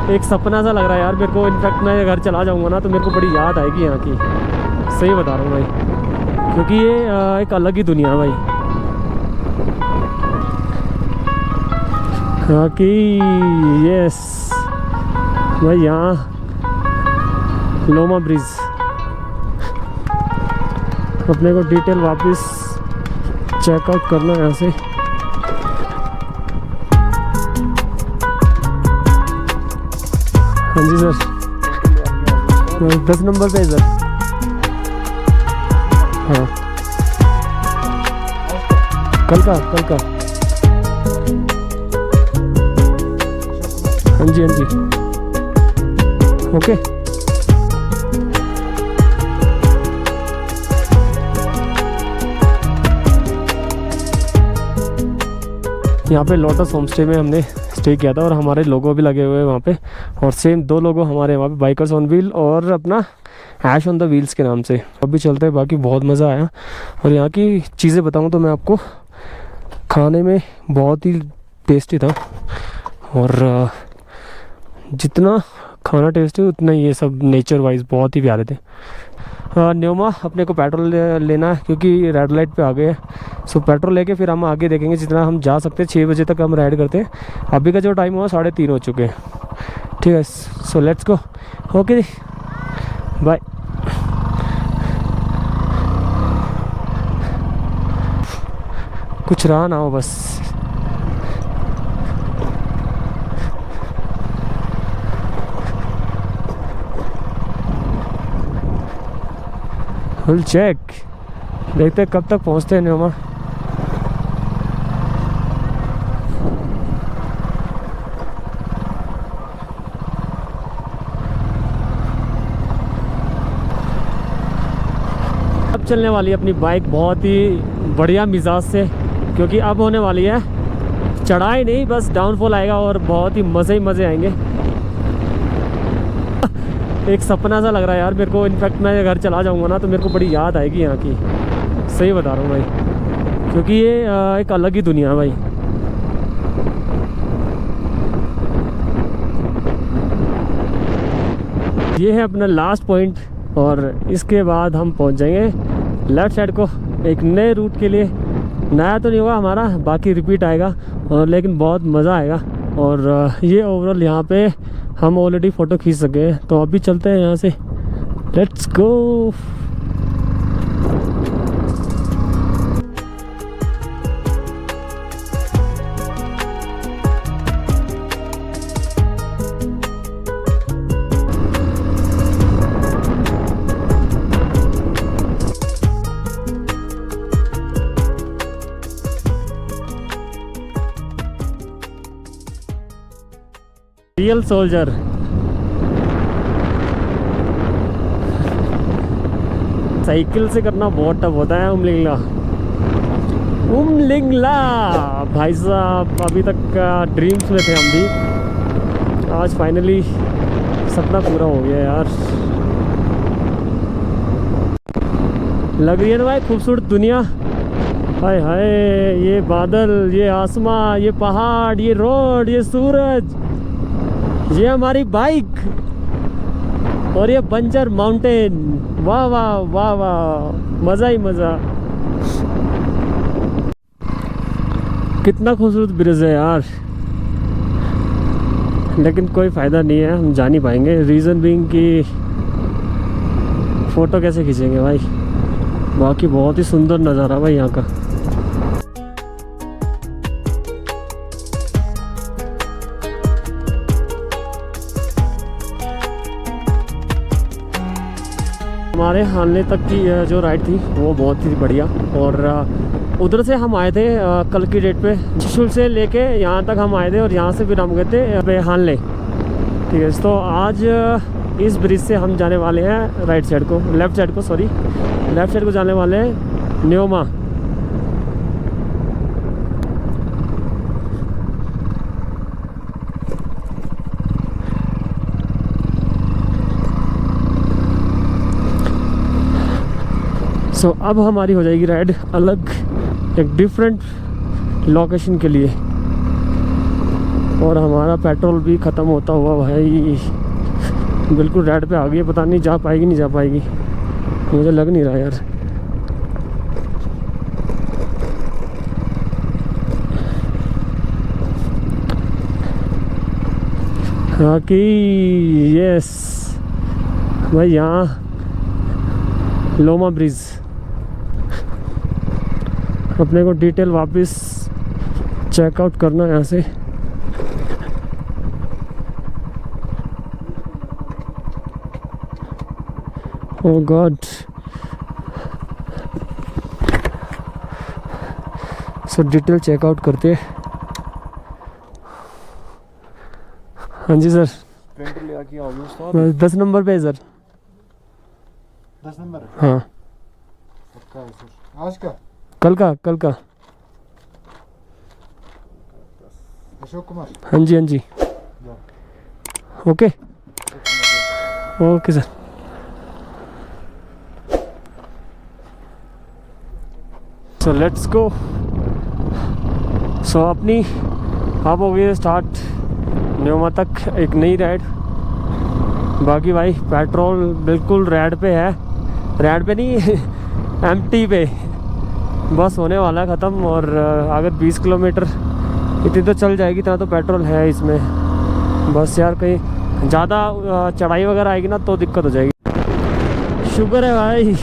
एक सपना सा लग रहा है यार मेरे को। इनफैक्ट मैं घर चला जाऊंगा ना तो मेरे को बड़ी याद आएगी यहाँ की, सही बता रहा हूँ भाई, क्योंकि ये एक अलग ही दुनिया है भाई। हाँ कि यस भाई, यहाँ लोमा ब्रिज। अपने को डिटेल वापस चेकआउट करना है यहाँ से। हाँ जी सर, 10 नंबर पे है सर। हाँ कल का हाँ जी ओके। यहाँ पे लोटस होम स्टे में हमने स्टे किया था और हमारे लोगो भी लगे हुए हैं वहाँ पे, और सेम 2 लोगो हमारे वहाँ पे, बाइकर्स ऑन व्हील और अपना ऐश ऑन द व्हील्स के नाम से। अभी चलते हैं, बाकी बहुत मज़ा आया। और यहाँ की चीज़ें बताऊँ तो मैं आपको, खाने में बहुत ही टेस्टी था, और जितना खाना टेस्टी उतना ये सब नेचर वाइज बहुत ही प्यारे थे। न्योमा अपने को पेट्रोल लेना है क्योंकि रेड लाइट पे आ गए हैं। सो पेट्रोल लेके फिर हम आगे देखेंगे जितना हम जा सकते हैं। 6 बजे तक हम राइड करते हैं। अभी का जो टाइम हुआ 3:30 हो चुके हैं। ठीक है, so let's go. Okay bye. कुछ रहा ना हो बस। फुल चेक, देखते हैं कब तक पहुंचते हैं न्योमा। अब चलने वाली है अपनी बाइक बहुत ही बढ़िया मिजाज से, क्योंकि अब होने वाली है चढ़ाई नहीं, बस डाउनफॉल आएगा और बहुत ही मज़े आएंगे। एक सपना सा लग रहा है यार मेरे को। इनफैक्ट मैं घर चला जाऊंगा ना तो मेरे को बड़ी याद आएगी यहाँ की, सही बता रहा हूँ भाई, क्योंकि ये एक अलग ही दुनिया है भाई। ये है अपना लास्ट पॉइंट, और इसके बाद हम पहुँच जाएंगे लेफ़्ट साइड को एक नए रूट के लिए। नया तो नहीं होगा हमारा, बाकी रिपीट आएगा, और लेकिन बहुत मज़ा आएगा। और ये ओवरऑल यहाँ पे हम ऑलरेडी फ़ोटो खींच सके हैं, तो अभी चलते हैं यहाँ से। Let's go. Real soldier. Cycle से करना बहुत टफ होता है। उमलिंगला भाई साहब, अभी तक का ड्रीम्स में थे हम भी, आज फाइनली सपना पूरा हो गया यार। लग रही है ना भाई खूबसूरत दुनिया। हाय हाय, ये बादल, ये आसमां, ये पहाड़, ये रोड, ये सूरज, ये हमारी बाइक, और ये बंजर माउंटेन। वाह वाह वाह वाह, मज़ा ही मज़ा। कितना खूबसूरत ब्रिज है यार, लेकिन कोई फ़ायदा नहीं है, हम जा नहीं पाएंगे। रीज़न बीइंग कि फ़ोटो कैसे खींचेंगे भाई। बाकी बहुत ही सुंदर नज़ारा भाई यहाँ का। हमारे हालने तक की जो राइड थी वो बहुत ही बढ़िया। और उधर से हम आए थे कल की डेट पे, त्रिशूल से लेके यहाँ तक हम आए थे, और यहाँ से फिर हम गए थे हालने। ठीक है, तो आज इस ब्रिज से हम जाने वाले हैं राइट साइड को, लेफ़्ट साइड को जाने वाले हैं न्योमा। सो अब हमारी हो जाएगी राइड अलग, एक डिफरेंट लोकेशन के लिए। और हमारा पेट्रोल भी ख़त्म होता हुआ भाई बिल्कुल रेड पे आ गई है। पता नहीं जा पाएगी नहीं जा पाएगी, मुझे लग नहीं रहा यार। हाँ कि यस भाई, यहाँ लोमा ब्रिज। अपने को डिटेल वापस चेकआउट करना है यहाँ से। ओह गॉड, सो डिटेल चेकआउट करते हैं। हाँ जी सर, प्रिंट ले आके आओगे उसका। 10 नंबर पे है सर। 10 नंबर? हाँ। पक्का है सर? आज का? कल का। अशोक कुमार? हाँ जी हाँ जी। Okay okay sir. So let's go. So अपनी अब हो गई स्टार्ट न्योमा तक एक नई राइड। बाकी भाई पेट्रोल बिल्कुल रेड पे है, रेड पे नहीं एम्प्टी पे, बस होने वाला है ख़त्म। और अगर 20 किलोमीटर इतनी तो चल जाएगी, इतना तो पेट्रोल है इसमें। बस यार कहीं ज़्यादा चढ़ाई वगैरह आएगी ना तो दिक्कत हो जाएगी। शुक्र है भाई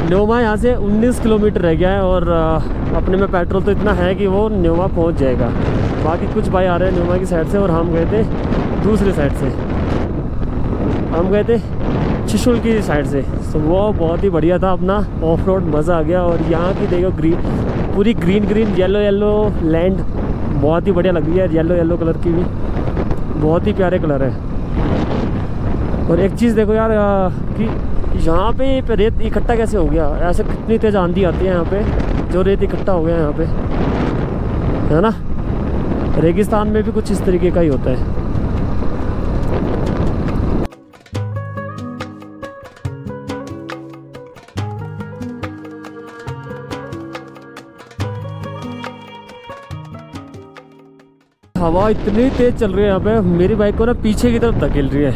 न्योमा यहाँ से 19 किलोमीटर रह गया है और अपने में पेट्रोल तो इतना है कि वो न्योमा पहुँच जाएगा। बाकी कुछ भाई आ रहे हैं न्योमा की साइड से और हम गए थे दूसरी साइड से, हम गए थे चिशुल की साइड से। तो वो बहुत ही बढ़िया था, अपना ऑफ रोड मज़ा आ गया। और यहाँ की देखो पूरी ग्रीन येलो लैंड बहुत ही बढ़िया लग रही है। येलो कलर की भी बहुत ही प्यारे कलर है। और एक चीज़ देखो यार कि यहाँ पे रेत इकट्ठा कैसे हो गया, ऐसे कितनी तेज़ आंधी आती है यहाँ पे, जो रेत इकट्ठा हो गया यहाँ पे, है ना। रेगिस्तान में भी कुछ इस तरीके का ही होता है। हवा इतनी तेज़ चल रही है यहाँ पे, मेरी बाइक को ना पीछे की तरफ धकेल रही है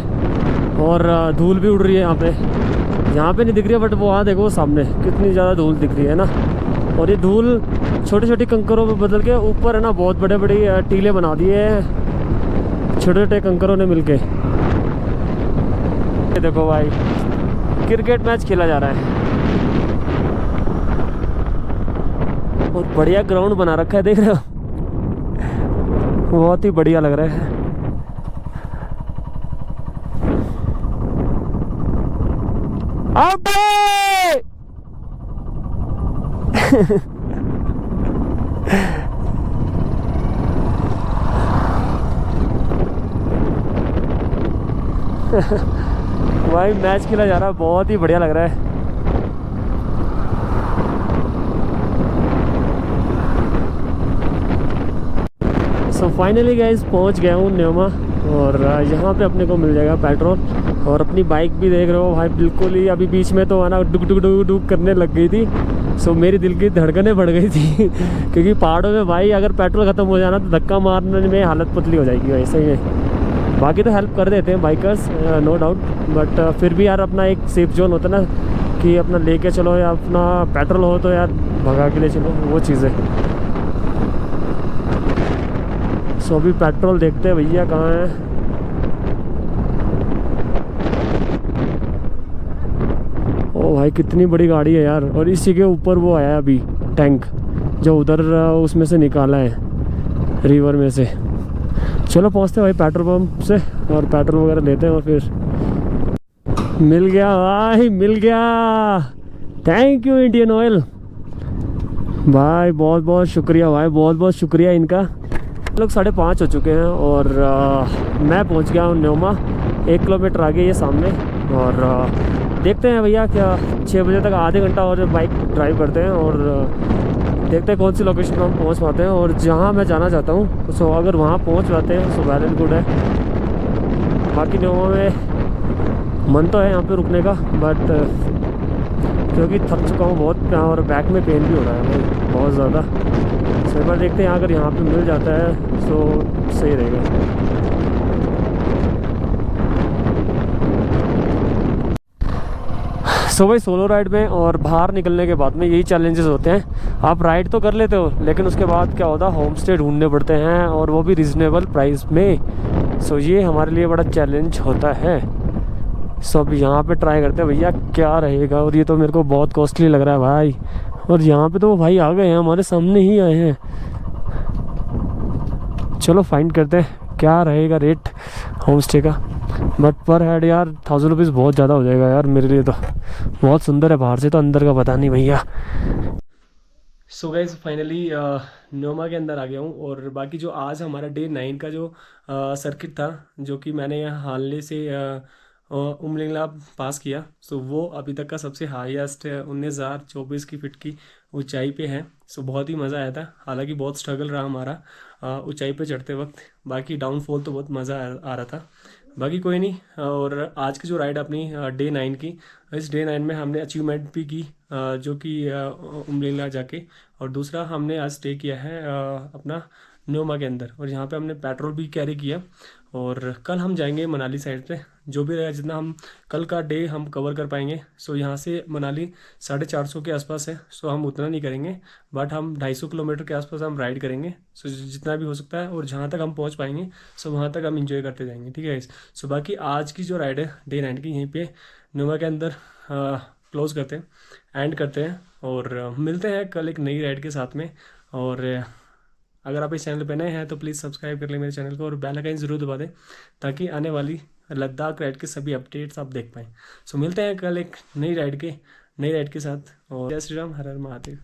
और धूल भी उड़ रही है यहाँ पे। यहाँ पे नहीं दिख रही है बट वो वहाँ देखो सामने कितनी ज़्यादा धूल दिख रही है ना। और ये धूल छोटे छोटे कंकरों में बदल के ऊपर है ना बहुत बड़े बड़े टीले बना दिए हैं छोटे छोटे कंकरों ने मिलके। देखो भाई क्रिकेट मैच खेला जा रहा है और बढ़िया ग्राउंड बना रखा है, देख रहे हो, बहुत ही बढ़िया लग रहा है। भाई मैच खेला जा रहा है, बहुत ही बढ़िया लग रहा है। सो फाइनली गाइस पहुंच गया हूँ न्योमा और यहाँ पे अपने को मिल जाएगा पेट्रोल। और अपनी बाइक भी देख रहे हो भाई बिल्कुल ही अभी बीच में तो है ना डुक डुक डुक डुक करने लग गई थी। सो मेरी दिल की धड़कनें बढ़ गई थी क्योंकि पहाड़ों में भाई अगर पेट्रोल ख़त्म हो जाना तो धक्का मारने में हालत पतली हो जाएगी वैसे ही में। बाकी तो हेल्प कर देते हैं बाइकर्स नो डाउट, बट फिर भी यार अपना एक सेफ जोन होता है ना कि अपना लेके चलो या अपना पेट्रोल हो तो यार भगा के ले चलो, वो चीज़ है। सो अभी पेट्रोल देखते हैं भैया कहाँ है। ओ भाई कितनी बड़ी गाड़ी है यार, और इसी के ऊपर वो आया अभी टैंक जो उधर उसमें से निकाला है रिवर में से। चलो पहुँचते हैं भाई पेट्रोल पंप से और पेट्रोल वगैरह लेते हैं और फिर मिल गया भाई, मिल गया। थैंक यू इंडियन ऑयल भाई, बहुत बहुत शुक्रिया भाई, बहुत बहुत शुक्रिया इनका। लोग 5:30 हो चुके हैं और मैं पहुंच गया हूँ न्योमा। 1 किलोमीटर आगे ये सामने। और देखते हैं भैया क्या 6 बजे तक आधे घंटा और बाइक ड्राइव करते हैं और देखते हैं कौन सी लोकेशन पर हम पहुँच पाते हैं और जहाँ मैं जाना चाहता हूँ। सो अगर वहाँ पहुँच पाते हैं सो वेल एंड गुड है। बाकी न्योमा में मन तो है यहाँ पे रुकने का, बट क्योंकि थक चुका हूँ बहुत और बैक में पेन भी हो रहा है भाई बहुत ज़्यादा। सो एक बार देखते हैं अगर यहाँ पे मिल जाता है सो सही रहेगा। सो भाई सोलो राइड में और बाहर निकलने के बाद में यही चैलेंजेस होते हैं। आप राइड तो कर लेते हो लेकिन उसके बाद क्या होता है, होम स्टे ढूंढने पड़ते हैं और वो भी रिजनेबल प्राइस में। सो ये हमारे लिए बड़ा चैलेंज होता है। सो अब यहाँ पे ट्राई करते हैं भैया क्या रहेगा। और ये तो मेरे को बहुत कॉस्टली लग रहा है भाई। और यहाँ पे तो वो भाई आ गए हैं, हमारे सामने ही आए हैं। चलो फाइंड करते हैं क्या रहेगा रेट होम स्टे का। बट पर हेड यार 1000 रुपीज़ बहुत ज़्यादा हो जाएगा यार मेरे लिए तो। बहुत सुंदर है बाहर से, तो अंदर का पता नहीं भैया। सो गाइस फाइनली न्योमा के अंदर आ गया हूँ। और बाकी जो आज हमारा डे 9 का जो सर्किट था, जो कि मैंने यहाँ हाल से उमलिंगला पास किया, सो वो अभी तक का सबसे हाईएस्ट 19,024 की फीट की ऊंचाई पे है। सो बहुत ही मज़ा आया था। हालांकि बहुत स्ट्रगल रहा हमारा ऊंचाई पे चढ़ते वक्त। बाकी डाउनफॉल तो बहुत मज़ा आ रहा था। बाकी कोई नहीं। और आज की जो राइड अपनी डे 9 की, इस डे 9 में हमने अचीवमेंट भी की, जो कि उमलिंगला जाके। और दूसरा हमने आज स्टे किया है अपना न्योमा के अंदर। और यहाँ पे हमने पेट्रोल भी कैरी किया। और कल हम जाएंगे मनाली साइड पे। जो भी रहेगा, जितना हम कल का डे हम कवर कर पाएंगे। सो यहाँ से मनाली 450 के आसपास है। सो हम उतना नहीं करेंगे, बट हम 250 किलोमीटर के आसपास हम राइड करेंगे। सो जितना भी हो सकता है और जहाँ तक हम पहुँच पाएंगे, सो वहाँ तक हम इंजॉय करते जाएंगे। ठीक है। सो बाकी आज की जो राइड है डे 9 की, यहीं पे न्योमा के अंदर क्लोज करते हैं, एंड करते हैं। और मिलते हैं कल एक नई राइड के साथ में। और अगर आप इस चैनल पर नए हैं तो प्लीज़ सब्सक्राइब कर लें मेरे चैनल को और बेल आइकन ज़रूर दबा दें, ताकि आने वाली लद्दाख राइड के सभी अपडेट्स आप देख पाएँ। सो मिलते हैं कल एक नई राइड के साथ। और जय श्री राम, हर हर महादेव।